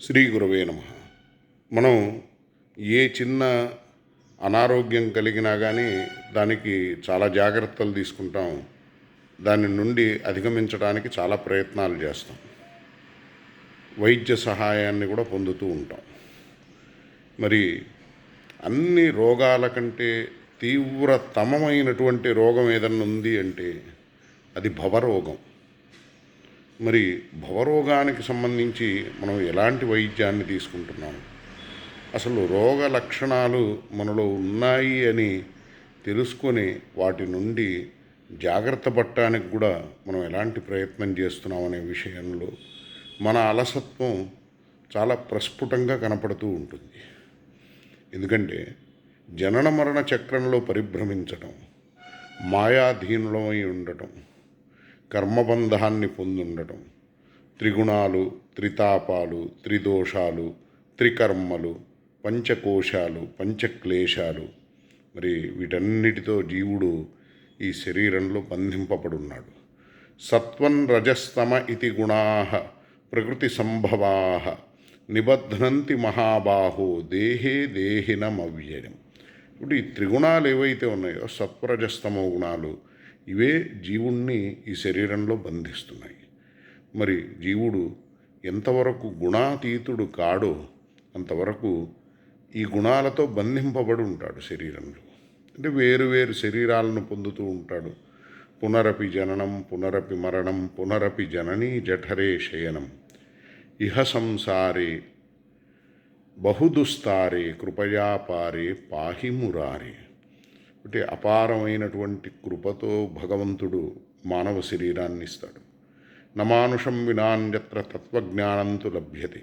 శ్రీ గురవే నమ. మనం ఏ చిన్న అనారోగ్యం కలిగినా కానీ దానికి చాలా జాగ్రత్తలు తీసుకుంటాం. దాని నుండి అధిగమించడానికి చాలా ప్రయత్నాలు చేస్తాం. వైద్య సహాయాన్ని కూడా పొందుతూ ఉంటాం. మరి అన్ని రోగాల కంటే తీవ్రతమైనటువంటి రోగం ఏదన్నా ఉంది అంటే అది భవరోగం. మరి భవరోగానికి సంబంధించి మనం ఎలాంటి వైద్యాన్ని తీసుకుంటున్నాం, అసలు రోగ లక్షణాలు మనలో ఉన్నాయి అని తెలుసుకొని వాటి నుండి జాగ్రత్త పడటానికి కూడా మనం ఎలాంటి ప్రయత్నం చేస్తున్నాం అనే విషయంలో మన అలసత్వం చాలా ప్రస్ఫుటంగా కనపడుతూ ఉంటుంది. ఎందుకంటే జనన మరణ చక్రంలో పరిభ్రమించటం, మాయాధీనులమై ఉండటం, కర్మబంధాన్ని పొందుండటం, త్రిగుణాలు, త్రితాపాలు, త్రిదోషాలు, త్రికర్మలు, పంచకోశాలు, పంచక్లేశాలు, మరి వీటన్నిటితో జీవుడు ఈ శరీరంలో బంధింపబడున్నాడు. సత్వం రజస్తమ ఇతి గుణా ప్రకృతి సంభవా నిబధ్నంతి మహాబాహో దేహే దేహినమవ్యయం. ఇప్పుడు ఈ త్రిగుణాలు ఏవైతే ఉన్నాయో సత్వరజస్తమో గుణాలు, ఇవే జీవుణ్ణి ఈ శరీరంలో బంధిస్తున్నాయి. మరి జీవుడు ఎంతవరకు గుణాతీతుడు కాడో అంతవరకు ఈ గుణాలతో బంధింపబడి ఉంటాడు శరీరంలో. అంటే వేరు వేరు శరీరాలను పొందుతూ ఉంటాడు. పునరపి జననం పునరపి మరణం పునరపి జననీ జఠరే శయనం ఇహ సంసారే బహుదుస్తారే కృపయా పారే పాహి మురారే. అంటే అపారమైనటువంటి కృపతో భగవంతుడు మానవ శరీరాన్ని ఇస్తాడు. నమానుషం వినాన్యత్ర తత్వజ్ఞానంతు లభ్యతే.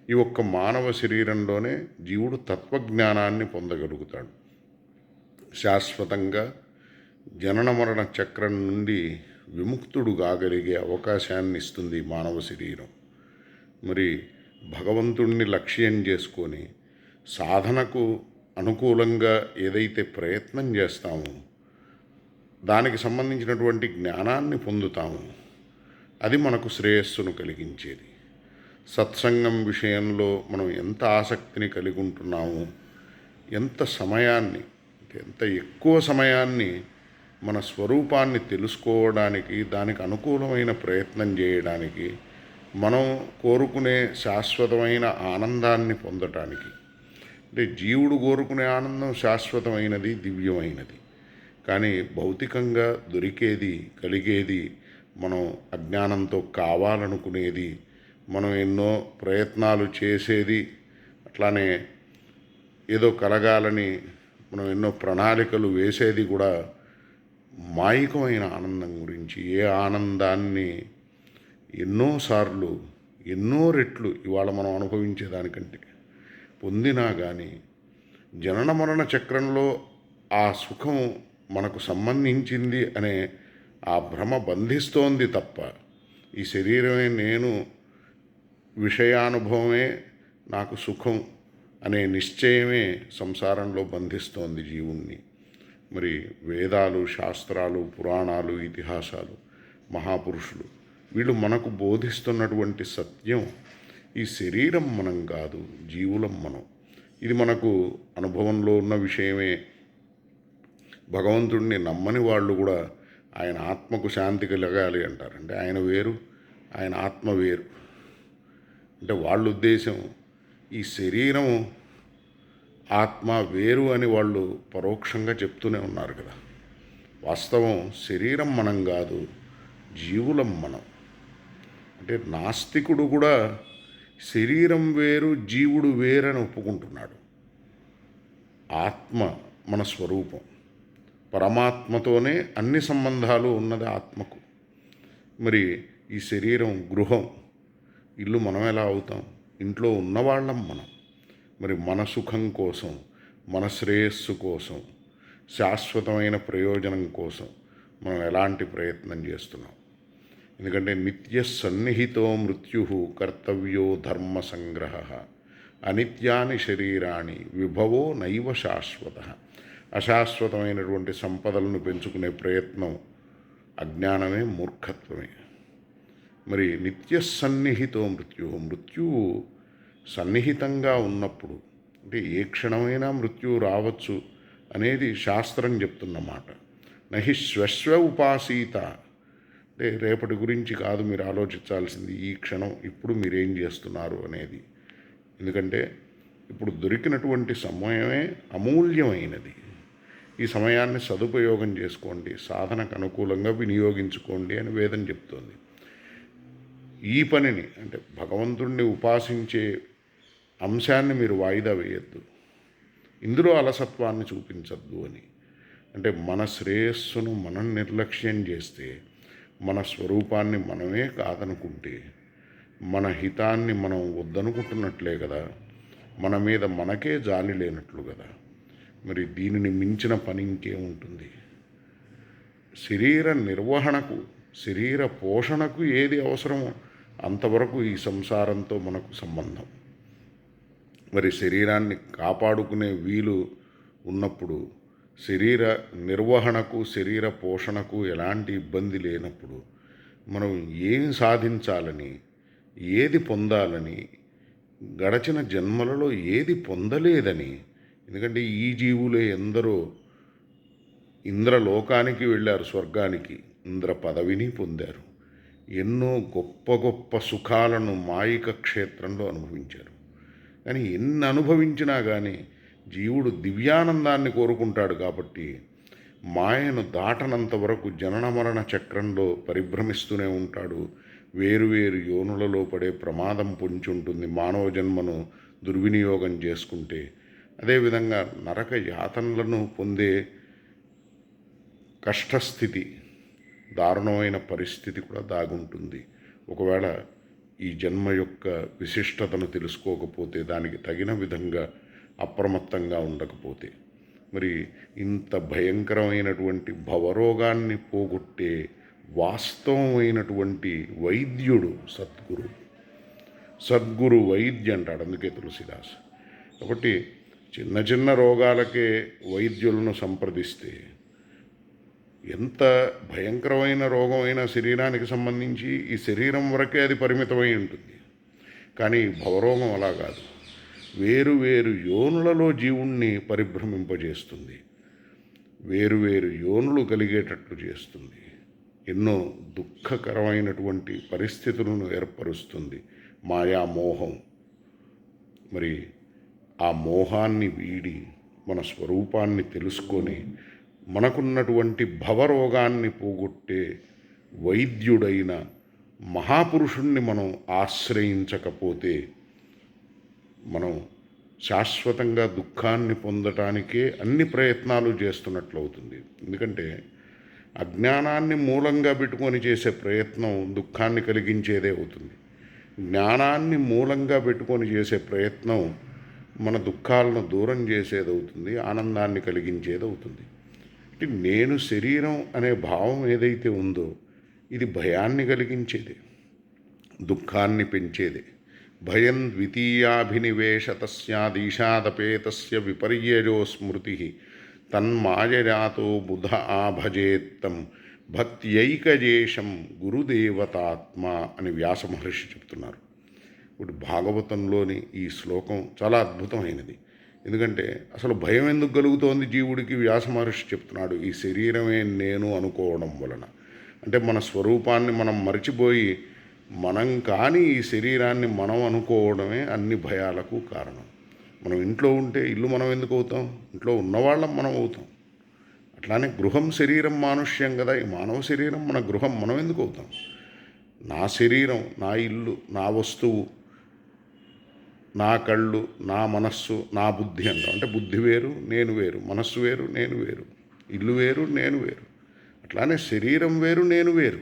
ఈ ఒక్క మానవ శరీరంలోనే జీవుడు తత్వజ్ఞానాన్ని పొందగలుగుతాడు. శాశ్వతంగా జనన మరణ చక్రం నుండి విముక్తుడు కాగలిగే అవకాశాన్ని ఇస్తుంది మానవ శరీరం. మరి భగవంతుణ్ణి లక్ష్యం చేసుకొని సాధనకు అనుకూలంగా ఏదైతే ప్రయత్నం చేస్తామో దానికి సంబంధించినటువంటి జ్ఞానాన్ని పొందుతాము. అది మనకు శ్రేయస్సును కలిగించేది. సత్సంగం విషయంలో మనం ఎంత ఆసక్తిని కలిగి ఉంటున్నాము, ఎంత సమయాన్ని, ఎంత ఎక్కువ సమయాన్ని మన స్వరూపాన్ని తెలుసుకోవడానికి, దానికి అనుకూలమైన ప్రయత్నం చేయడానికి, మనం కోరుకునే శాశ్వతమైన ఆనందాన్ని పొందటానికి. అంటే జీవుడు కోరుకునే ఆనందం శాశ్వతమైనది, దివ్యమైనది. కానీ భౌతికంగా దొరికేది, కలిగేది, మనం అజ్ఞానంతో కావాలనుకునేది, మనం ఎన్నో ప్రయత్నాలు చేసేది, అట్లానే ఏదో కలగాలని మనం ఎన్నో ప్రణాళికలు వేసేది కూడా మాయికమైన ఆనందం గురించి. ఏ ఆనందాన్ని ఎన్నోసార్లు, ఎన్నో రెట్లు ఇవాళ మనం అనుభవించేదానికంటే పొందినా కానీ జనన మరణ చక్రంలో ఆ సుఖం మనకు సంబంధించింది అనే ఆ భ్రమ బంధిస్తోంది తప్ప, ఈ శరీరమే నేను, విషయానుభవమే నాకు సుఖం అనే నిశ్చయమే సంసారంలో బంధిస్తోంది జీవుణ్ణి. మరి వేదాలు, శాస్త్రాలు, పురాణాలు, ఇతిహాసాలు, మహాపురుషులు వీళ్ళు మనకు బోధిస్తున్నటువంటి సత్యం, ఈ శరీరం మనం కాదు, జీవులం మనం. ఇది మనకు అనుభవంలో ఉన్న విషయమే. భగవంతుడిని నమ్మని వాళ్ళు కూడా ఆయన ఆత్మకు శాంతి కలగాలి అంటారు. అంటే ఆయన వేరు, ఆయన ఆత్మ వేరు. అంటే వాళ్ళ ఉద్దేశం ఈ శరీరం ఆత్మ వేరు అని వాళ్ళు పరోక్షంగా చెప్తూనే ఉన్నారు కదా. వాస్తవం శరీరం మనం కాదు, జీవులం మనం. అంటే నాస్తికుడు కూడా శరీరం వేరు, జీవుడు వేరని ఒప్పుకుంటున్నాడు. ఆత్మ మన స్వరూపం. పరమాత్మతోనే అన్ని సంబంధాలు ఉన్నది ఆత్మకు. మరి ఈ శరీరం గృహం, ఇల్లు మనం ఎలా అవుతాం? ఇంట్లో ఉన్నవాళ్ళం మనం. మరి మన సుఖం కోసం, మన శ్రేయస్సు కోసం, శాశ్వతమైన ప్రయోజనం కోసం మనం ఎలాంటి ప్రయత్నం చేస్తున్నాం? ఎందుకంటే నిత్య సన్నిహితో మృత్యు కర్తవ్యో ధర్మ సంగ్రహ అనిత్యాని శరీరాణి విభవో నైవ శాశ్వత. అశాశ్వతమైనటువంటి సంపదలను పెంచుకునే ప్రయత్నం అజ్ఞానమే, మూర్ఖత్వమే. మరి నిత్య సన్నిహితో మృత్యువు సన్నిహితంగా ఉన్నప్పుడు, అంటే ఏ క్షణమైనా మృత్యువు రావచ్చు అనేది శాస్త్రం చెప్తున్నమాట. నహి శ్వశ్వ ఉపాసీత, అంటే రేపటి గురించి కాదు మీరు ఆలోచించాల్సింది, ఈ క్షణం ఇప్పుడు మీరేం చేస్తున్నారు అనేది. ఎందుకంటే ఇప్పుడు దొరికినటువంటి సమయమే అమూల్యమైనది. ఈ సమయాన్ని సదుపయోగం చేసుకోండి, సాధనకు అనుకూలంగా వినియోగించుకోండి అని వేదం చెప్తోంది. ఈ పనిని, అంటే భగవంతుణ్ణి ఉపాసించే అంశాన్ని మీరు వాయిదా వేయద్దు, ఇందులో అలసత్వాన్ని చూపించద్దు అని. అంటే మన శ్రేయస్సును మనం నిర్లక్ష్యం చేస్తే, మన స్వరూపాన్ని మనమే కాదనుకుంటే, మన హితాన్ని మనం వద్దనుకుంటున్నట్లే కదా, మన మీద మనకే జాలి లేనట్లు కదా. మరి దీనిని మించిన పని ఇంకేముంటుంది? శరీర నిర్వహణకు, శరీర పోషణకు ఏది అవసరమో అంతవరకు ఈ సంసారంతో మనకు సంబంధం. మరి శరీరాన్ని కాపాడుకునే వీలు ఉన్నప్పుడు, శరీర నిర్వహణకు, శరీర పోషణకు ఎలాంటి ఇబ్బంది లేనప్పుడు మనం ఏం సాధించాలని, ఏది పొందాలని, గడచిన జన్మలలో ఏది పొందలేదని. ఎందుకంటే ఈ జీవులే ఎందరో ఇంద్రలోకానికి వెళ్ళారు, స్వర్గానికి, ఇంద్ర పదవిని పొందారు, ఎన్నో గొప్ప గొప్ప సుఖాలను మాయిక క్షేత్రంలో అనుభవించారు. కానీ ఎన్ని అనుభవించినా కానీ జీవుడు దివ్యానందాన్ని కోరుకుంటాడు కాబట్టి మాయను దాటనంత వరకు జనన మరణ చక్రంలో పరిభ్రమిస్తూనే ఉంటాడు. వేరువేరు యోనులలో పడే ప్రమాదం పొంచి ఉంటుంది మానవ జన్మను దుర్వినియోగం చేసుకుంటే. అదేవిధంగా నరక యాతనలను పొందే కష్టస్థితి, దారుణమైన పరిస్థితి కూడా దాగుంటుంది. ఒకవేళ ఈ జన్మ యొక్క విశిష్టతను తెలుసుకోకపోతే, దానికి తగిన విధంగా అప్రమత్తంగా ఉండకపోతే, మరి ఇంత భయంకరమైనటువంటి భవరోగాన్ని పోగొట్టే వాస్తవమైనటువంటి వైద్యుడు సద్గురు. సద్గురు వైద్య అంటాడు అందుకే తులసిదాస్. కాబట్టి చిన్న చిన్న రోగాలకే వైద్యులను సంప్రదిస్తే ఎంత భయంకరమైన రోగమైన శరీరానికి సంబంధించి ఈ శరీరం వరకే అది పరిమితమై ఉంటుంది. కానీ భవరోగం అలా కాదు, వేరు వేరు యోనులలో జీవుణ్ణి పరిభ్రమింపజేస్తుంది, వేరువేరు యోనులు కలిగేటట్లు చేస్తుంది, ఎన్నో దుఃఖకరమైనటువంటి పరిస్థితులను ఏర్పరుస్తుంది మాయామోహం. మరి ఆ మోహాన్ని వీడి మన స్వరూపాన్ని తెలుసుకొని మనకున్నటువంటి భవరోగాన్ని పోగొట్టే వైద్యుడైన మహాపురుషుణ్ణి మనం ఆశ్రయించకపోతే మనం శాశ్వతంగా దుఃఖాన్ని పొందటానికే అన్ని ప్రయత్నాలు చేస్తున్నట్లు అవుతుంది. ఎందుకంటే అజ్ఞానాన్ని మూలంగా పెట్టుకొని చేసే ప్రయత్నం దుఃఖాన్ని కలిగించేదే అవుతుంది. జ్ఞానాన్ని మూలంగా పెట్టుకొని చేసే ప్రయత్నం మన దుఃఖాలను దూరం చేసేదవుతుంది, ఆనందాన్ని కలిగించేదవుతుంది. అంటే నేను శరీరం అనే భావం ఏదైతే ఉందో ఇది భయాన్ని కలిగించేదే, దుఃఖాన్ని పెంచేదే. భయం ద్వితీయాభినివేశతస్యాదీషాదపేతస్య విపర్యయో స్మృతి తన్మాయజాతో బుధ ఆభజేత్తం భక్త్యైకజేషం గురుదేవతాత్మ అని వ్యాస మహర్షి చెప్తున్నారు. ఇప్పుడు భాగవతంలోని ఈ శ్లోకం చాలా అద్భుతమైనది. ఎందుకంటే అసలు భయం ఎందుకు కలుగుతోంది జీవుడికి వ్యాస మహర్షి చెప్తున్నాడు, ఈ శరీరమే నేను అనుకోవడం వలన. అంటే మన స్వరూపాన్ని మనం మర్చిపోయి మనం కానీ ఈ శరీరాన్ని మనం అనుకోవడమే అన్ని భయాలకు కారణం. మనం ఇంట్లో ఉంటే ఇల్లు మనం ఎందుకు అవుతాం? ఇంట్లో ఉన్నవాళ్ళం మనం అవుతాం. అట్లానే గృహం శరీరం మానుష్యం కదా, ఈ మానవ శరీరం మన గృహం, మనం ఎందుకు అవుతాం? నా శరీరం, నా ఇల్లు, నా వస్తువు, నా కళ్ళు, నా మనస్సు, నా బుద్ధి అంటాం. అంటే బుద్ధి వేరు, నేను వేరు, మనస్సు వేరు, నేను వేరు, ఇల్లు వేరు, నేను వేరు. అట్లానే శరీరం వేరు, నేను వేరు.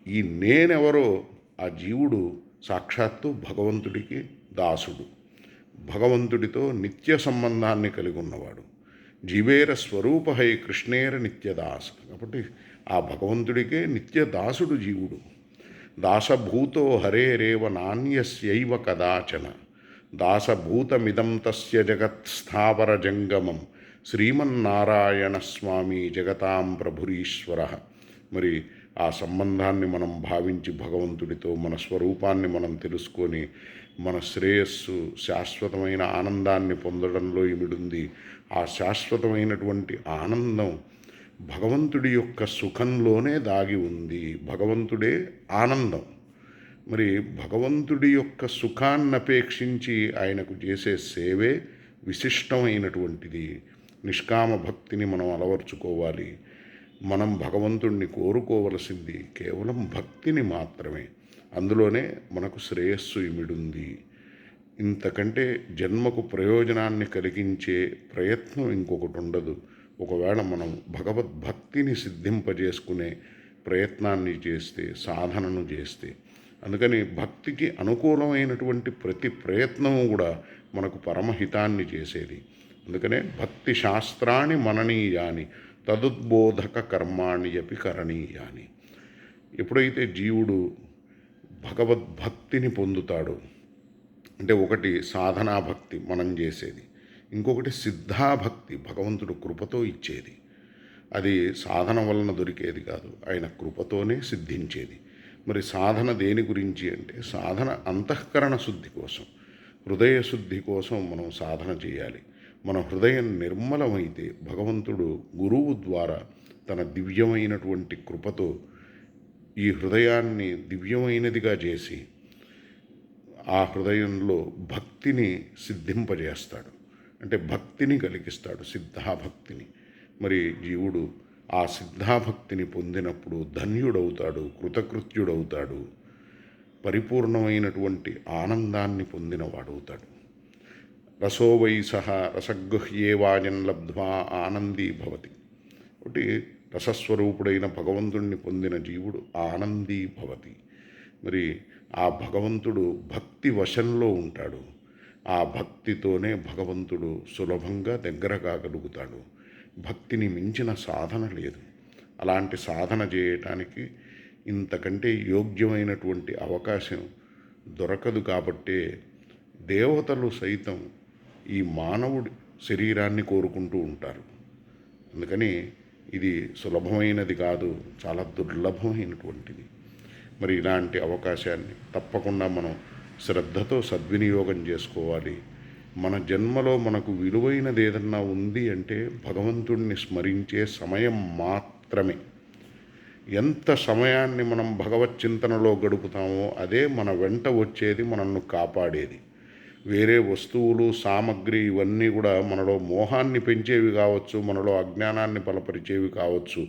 ఈ నేనెవరో ఆ జీవుడు సాక్షాత్తు భగవంతుడికి దాసుడు, భగవంతుడితో నిత్య సంబంధాన్ని కలిగి ఉన్నవాడు. జీవేర స్వరూపహై కృష్ణేర నిత్యదాస. కాబట్టి ఆ భగవంతుడికే నిత్యదాసుడు జీవుడు. దాసభూతో హరేరేవ నాణ్యస్యైవ కదాచన దాసభూతమిదం తస్య జగత్స్థావర జంగమం శ్రీమన్నారాయణ స్వామి జగతాం ప్రభురీశ్వర. మరి ఆ సంబంధాన్ని మనం భావించి భగవంతుడితో మన స్వరూపాన్ని మనం తెలుసుకొని మన శ్రేయస్సు శాశ్వతమైన ఆనందాన్ని పొందడంలో ఇమిడుంది. ఆ శాశ్వతమైనటువంటి ఆనందం భగవంతుడి యొక్క సుఖంలోనే దాగి ఉంది. భగవంతుడే ఆనందం. మరి భగవంతుడి యొక్క సుఖాన్ని అపేక్షించి ఆయనకు చేసే సేవే విశిష్టమైనటువంటిది. నిష్కామ భక్తిని మనం అలవర్చుకోవాలి. మనం భగవంతుణ్ణి కోరుకోవలసింది కేవలం భక్తిని మాత్రమే. అందులోనే మనకు శ్రేయస్సు ఇమిడుంది. ఇంతకంటే జన్మకు ప్రయోజనాన్ని కలిగించే ప్రయత్నం ఇంకొకటి ఉండదు. ఒకవేళ మనం భగవద్భక్తిని సిద్ధింపజేసుకునే ప్రయత్నాన్ని చేస్తే, సాధనను చేస్తే. అందుకని భక్తికి అనుకూలమైనటువంటి ప్రతి ప్రయత్నము కూడా మనకు పరమహితాన్ని చేసేది. అందుకనే భక్తి శాస్త్రాన్ని మననీయాని తదుద్బోధక కర్మాణి అపి కరణీయాని. ఎప్పుడైతే జీవుడు భగవద్భక్తిని పొందుతాడో, అంటే ఒకటి సాధనాభక్తి మనం చేసేది, ఇంకొకటి సిద్ధాభక్తి భగవంతుడు కృపతో ఇచ్చేది. అది సాధన వలన దొరికేది కాదు, ఆయన కృపతోనే సిద్ధించేది. మరి సాధన దేని గురించి అంటే, సాధన అంతఃకరణ శుద్ధి కోసం, హృదయ శుద్ధి కోసం మనం సాధన చేయాలి. మన హృదయం నిర్మలమైతే భగవంతుడు గురువు ద్వారా తన దివ్యమైనటువంటి కృపతో ఈ హృదయాన్ని దివ్యమైనదిగా చేసి ఆ హృదయంలో భక్తిని సిద్ధింపజేస్తాడు. అంటే భక్తిని కలిగిస్తాడు, సిద్ధాభక్తిని. మరి జీవుడు ఆ సిద్ధాభక్తిని పొందినప్పుడు ధన్యుడవుతాడు, కృతకృత్యుడవుతాడు, పరిపూర్ణమైనటువంటి ఆనందాన్ని పొందినవాడవుతాడు. రసో వై సహ రసగృహ్యేవాజన్ లబ్ధ్వా ఆనందీ భవతి. ఒకటి రసస్వరూపుడైన భగవంతుణ్ణి పొందిన జీవుడు ఆనందీ భవతి. మరి ఆ భగవంతుడు భక్తి వశంలో ఉంటాడు. ఆ భక్తితోనే భగవంతుడు సులభంగా దగ్గర కాగలుగుతాడు. భక్తిని మించిన సాధన లేదు. అలాంటి సాధన చేయటానికి ఇంతకంటే యోగ్యమైనటువంటి అవకాశం దొరకదు. కాబట్టే దేవతలు సైతం ఈ మానవుడి శరీరాన్ని కోరుకుంటూ ఉంటారు. అందుకని ఇది సులభమైనది కాదు, చాలా దుర్లభమైనటువంటిది. మరి ఇలాంటి అవకాశాన్ని తప్పకుండా మనం శ్రద్ధతో సద్వినియోగం చేసుకోవాలి. మన జన్మలో మనకు విలువైనది ఏదన్నా ఉంది అంటే భగవంతుణ్ణి స్మరించే సమయం మాత్రమే. ఎంత సమయాన్ని మనం భగవత్ చింతనలో గడుపుతామో అదే మన వెంట వచ్చేది, మనల్ని కాపాడేది. వేరే వస్తువులు, సామగ్రి ఇవన్నీ కూడా మనలో మోహాన్ని పెంచేవి కావచ్చు, మనలో అజ్ఞానాన్ని బలపరిచేవి కావచ్చు.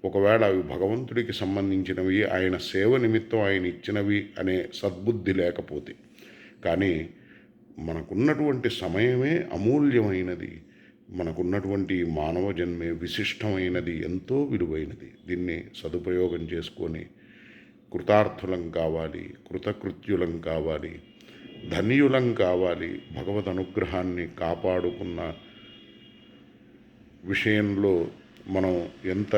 ఒకవేళ అవి భగవంతుడికి సంబంధించినవి, ఆయన సేవ నిమిత్తం ఆయన ఇచ్చినవి అనే సద్బుద్ధి లేకపోతే. కానీ మనకున్నటువంటి సమయమే అమూల్యమైనది. మనకున్నటువంటి మానవ జన్మే విశిష్టమైనది, ఎంతో విలువైనది. దీన్ని సదుపయోగం చేసుకొని కృతార్థులం కావాలి, కృతకృత్యులం కావాలి, ధన్యులం కావాలి. భగవద్ అనుగ్రహాన్ని కాపాడుకున్న విషయంలో మనం ఎంత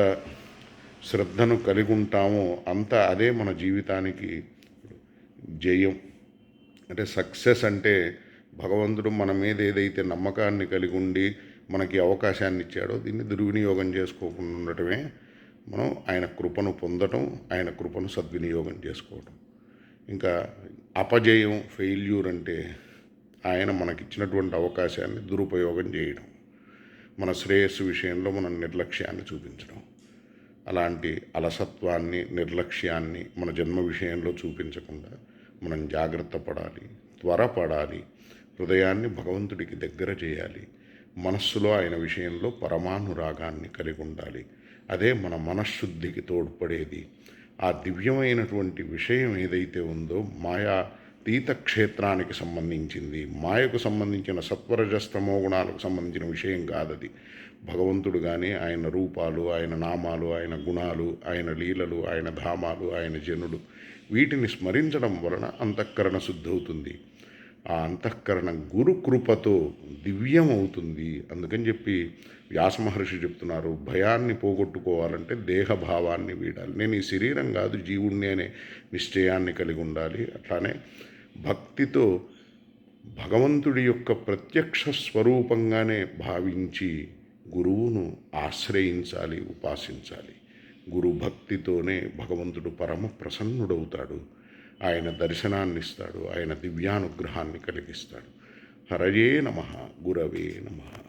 శ్రద్ధను కలిగి ఉంటామో అంత అదే మన జీవితానికి జయం. అంటే సక్సెస్ అంటే భగవంతుడు మన మీద ఏదైతే నమ్మకాన్ని కలిగి ఉండి మనకి అవకాశాన్ని ఇచ్చాడో దీన్ని దుర్వినియోగం చేసుకోకుండా ఉండటమే మనం ఆయన కృపను పొందటం, ఆయన కృపను సద్వినియోగం చేసుకోవటం. ఇంకా అపజయం, ఫెయిల్యూర్ అంటే ఆయన మనకిచ్చినటువంటి అవకాశాన్ని దురుపయోగం చేయడం, మన శ్రేయస్సు విషయంలో మన నిర్లక్ష్యాన్ని చూపించడం. అలాంటి అలసత్వాన్ని, నిర్లక్ష్యాన్ని మన జన్మ విషయంలో చూపించకుండా మనం జాగ్రత్త పడాలి, త్వరపడాలి. హృదయాన్ని భగవంతుడికి దగ్గర చేయాలి. మనస్సులో ఆయన విషయంలో పరమానురాగాన్ని కలిగి ఉండాలి. అదే మన మనశ్శుద్ధికి తోడ్పడేది. ఆ దివ్యమైనటువంటి విషయం ఏదైతే ఉందో మాయాతీత క్షేత్రానికి సంబంధించింది, మాయకు సంబంధించిన సత్వరజస్తమో గుణాలకు సంబంధించిన విషయం కాదది. భగవంతుడు కానీ, ఆయన రూపాలు, ఆయన నామాలు, ఆయన గుణాలు, ఆయన లీలలు, ఆయన ధామాలు, ఆయన జనుడు, వీటిని స్మరించడం వలన అంతఃకరణ శుద్ధి అవుతుంది. ఆ అంతఃకరణ గురు కృపతో దివ్యమవుతుంది. అందుకని చెప్పి వ్యాసమహర్షి చెప్తున్నారు, భయాన్ని పోగొట్టుకోవాలంటే దేహభావాన్ని వీడాలి. నేను ఈ శరీరం కాదు, జీవుణ్ణి అనే నిశ్చయాన్ని కలిగి ఉండాలి. అట్లానే భక్తితో భగవంతుడి యొక్క ప్రత్యక్ష స్వరూపంగానే భావించి గురువును ఆశ్రయించాలి, ఉపాసించాలి. గురు భక్తితోనే భగవంతుడు పరమ ప్రసన్నుడవుతాడు. ఆయన దర్శనాన్ని ఇస్తాడు. ఆయన దివ్యానుగ్రహాన్ని కలిగిస్తాడు. హరయే నమః. గురవే నమః.